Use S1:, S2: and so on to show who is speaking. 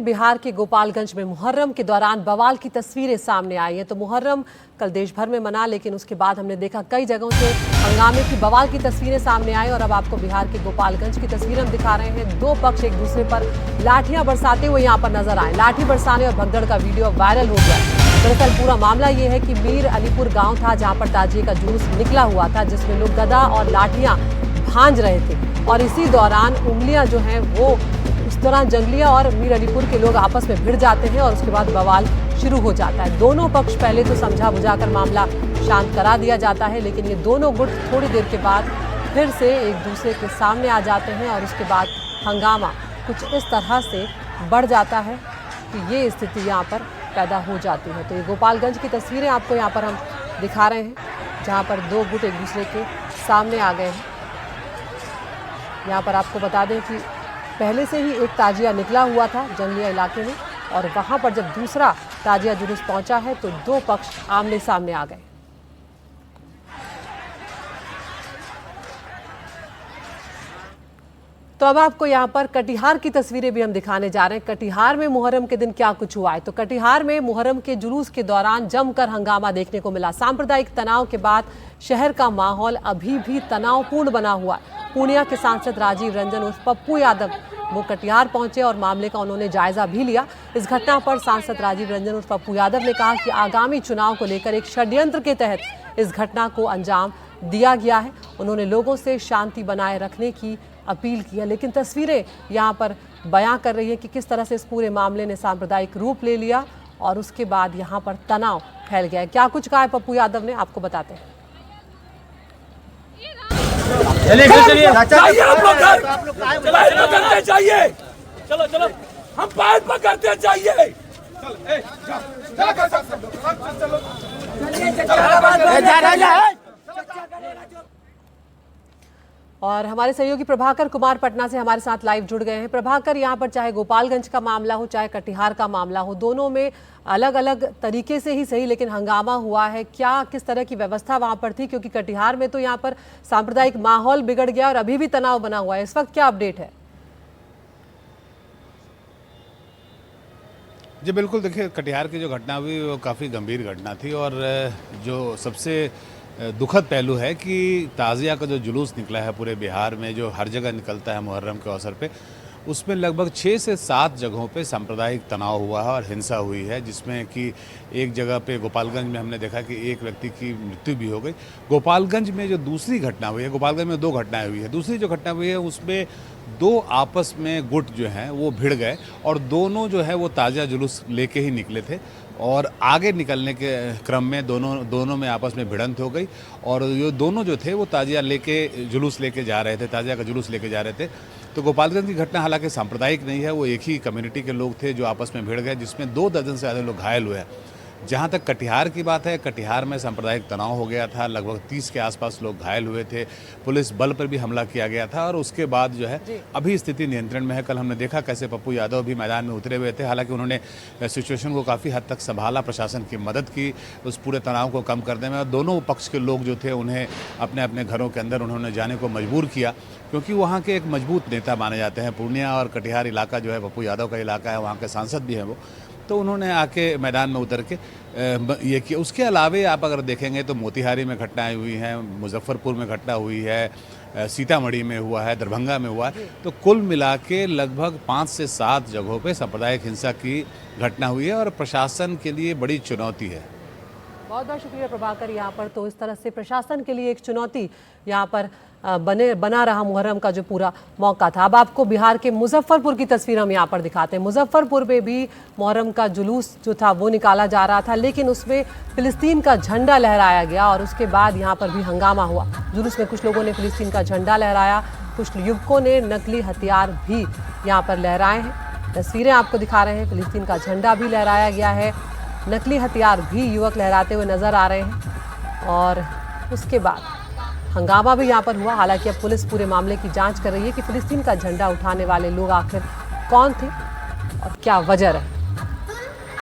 S1: बिहार के गोपालगंज में मुहर्रम के दौरान बवाल की तस्वीरें सामने आई हैं। तो मुहर्रम कल देश भर में मना, लेकिन उसके बाद हमने देखा कई जगहों से हंगामे की बवाल की तस्वीरें सामने आई। और अब आपको बिहार के गोपालगंज की तस्वीर हम दिखा रहे हैं। दो पक्ष एक दूसरे पर लाठियां बरसाते हुए यहाँ पर नजर आए। लाठी बरसाने और भगदड़ का वीडियो वायरल हो गया। दरअसल पूरा मामला ये है कि मीर अलीपुर गाँव था, जहाँ पर ताजिए का जुलूस निकला हुआ था, जिसमें लोग गदा और लाठियां भांज रहे थे। और इसी दौरान उंगलियां जो हैं वो इस दौरान जंगलिया और मीर अलीपुर के लोग आपस में भिड़ जाते हैं और उसके बाद बवाल शुरू हो जाता है। दोनों पक्ष पहले तो समझा बुझाकर मामला शांत करा दिया जाता है, लेकिन ये दोनों गुट थोड़ी देर के बाद फिर से एक दूसरे के सामने आ जाते हैं और उसके बाद हंगामा कुछ इस तरह से बढ़ जाता है कि ये स्थिति यहाँ पर पैदा हो जाती है। तो ये गोपालगंज की तस्वीरें आपको यहाँ पर हम दिखा रहे हैं, जहाँ पर दो गुट एक दूसरे के सामने आ गए हैं। यहाँ पर आपको बता दें कि पहले से ही एक ताजिया निकला हुआ था जंगलिया इलाके में, और वहां पर जब दूसरा ताजिया जुलूस पहुंचा है तो दो पक्ष आमने सामने आ गए। तो अब आपको यहाँ पर कटिहार की तस्वीरें भी हम दिखाने जा रहे हैं। कटिहार में मुहर्रम के दिन क्या कुछ हुआ है। तो कटिहार में मुहर्रम के जुलूस के दौरान जमकर हंगामा देखने को मिला। सांप्रदायिक तनाव के बाद शहर का माहौल अभी भी तनावपूर्ण बना हुआ है। पूर्णिया के सांसद राजीव रंजन उर्फ पप्पू यादव वो कटिहार पहुंचे और मामले का उन्होंने जायजा भी लिया। इस घटना पर सांसद राजीव रंजन उर्फ पप्पू यादव ने कहा कि आगामी चुनाव को लेकर एक षड्यंत्र के तहत इस घटना को अंजाम दिया गया है। उन्होंने लोगों से शांति बनाए रखने की अपील की है, लेकिन तस्वीरें यहाँ पर बयां कर रही है कि किस तरह से इस पूरे मामले ने सांप्रदायिक रूप ले लिया और उसके बाद यहाँ पर तनाव फैल गया है। क्या कुछ कहा है पप्पू यादव ने, आपको बताते हैं।
S2: चलिए चलो चलो हम पैर पकड़ते चाहिए।
S1: और हमारे सहयोगी प्रभाकर कुमार पटना से हमारे साथ लाइव जुड़ गए हैं। प्रभाकर, यहाँ पर चाहे गोपालगंज का मामला हो चाहे कटिहार का मामला हो, दोनों में अलग अलग तरीके से ही सही लेकिन हंगामा हुआ है। क्या किस तरह की व्यवस्था वहां पर थी, क्योंकि कटिहार में तो यहाँ पर सांप्रदायिक माहौल बिगड़ गया और अभी भी तनाव बना हुआ है। इस वक्त क्या अपडेट है?
S3: जी बिल्कुल, देखिए कटिहार की जो घटना हुई वो काफ़ी गंभीर घटना थी। और जो सबसे दुखद पहलू है कि ताज़िया का जो जुलूस निकला है पूरे बिहार में, जो हर जगह निकलता है मुहर्रम के अवसर पे, उसमें लगभग 6 से 7 जगहों पे सांप्रदायिक तनाव हुआ है और हिंसा हुई है, जिसमें कि एक जगह पे गोपालगंज में हमने देखा कि एक व्यक्ति की मृत्यु भी हो गई। गोपालगंज में जो दूसरी घटना हुई है, गोपालगंज में 2 घटनाएं हुई है, दूसरी जो घटना हुई है उसमें 2 आपस में गुट जो हैं वो भिड़ गए और दोनों जो है वो ताज़िया जुलूस लेके ही निकले थे और आगे निकलने के क्रम में दोनों में आपस में भिड़ंत हो गई। और ये दोनों जो थे वो ताज़िया लेके जुलूस लेके जा रहे थे, ताज़िया का जुलूस लेके जा रहे थे। तो गोपालगंज की घटना हालांकि सांप्रदायिक नहीं है, वो एक ही कम्युनिटी के लोग थे जो आपस में भिड़ गए, जिसमें 2 दर्जन से ज़्यादा लोग घायल हुए हैं। जहाँ तक कटिहार की बात है, कटिहार में सांप्रदायिक तनाव हो गया था, लगभग 30 के आसपास लोग घायल हुए थे, पुलिस बल पर भी हमला किया गया था और उसके बाद जो है अभी स्थिति नियंत्रण में है। कल हमने देखा कैसे पप्पू यादव भी मैदान में उतरे हुए थे, हालांकि उन्होंने सिचुएशन को काफ़ी हद तक संभाला, प्रशासन की मदद की उस पूरे तनाव को कम करने में। और दोनों पक्ष के लोग जो थे उन्हें अपने अपने घरों के अंदर उन्होंने जाने को मजबूर किया, क्योंकि वहाँ के एक मजबूत नेता माने जाते हैं। पूर्णिया और कटिहार इलाका जो है पप्पू यादव का इलाका है, वहाँ के सांसद भी हैं वो, तो उन्होंने आके मैदान में उतर के ये किया। उसके अलावे आप अगर देखेंगे तो मोतिहारी में घटनाएं हुई हैं, मुजफ्फरपुर में घटना हुई है, सीतामढ़ी में हुआ है, दरभंगा में हुआ है। तो कुल मिला के लगभग 5 से 7 जगहों पे सांप्रदायिक हिंसा की घटना हुई है और प्रशासन के लिए बड़ी चुनौती है।
S1: बहुत बहुत शुक्रिया प्रभाकर। यहाँ पर तो इस तरह से प्रशासन के लिए एक चुनौती यहाँ पर बना रहा मुहर्रम का जो पूरा मौका था। अब आपको बिहार के मुजफ्फरपुर की तस्वीर हम यहाँ पर दिखाते हैं। मुजफ्फरपुर में भी मुहर्रम का जुलूस जो था वो निकाला जा रहा था, लेकिन उसमें फिलिस्तीन का झंडा लहराया गया और उसके बाद यहाँ पर भी हंगामा हुआ। जुलूस में कुछ लोगों ने फिलिस्तीन का झंडा लहराया, कुछ युवकों ने नकली हथियार भी यहाँ पर लहराए हैं। तस्वीरें आपको दिखा रहे हैं, फिलिस्तीन का झंडा भी लहराया गया है, नकली हथियार भी युवक लहराते हुए नजर आ रहे हैं। और उसके बाद हंगामा भी यहाँ पर हुआ। हालांकि अब पुलिस पूरे मामले की जांच कर रही है कि फिलिस्तीन का झंडा उठाने वाले लोग आखिर कौन थे और क्या वजह है।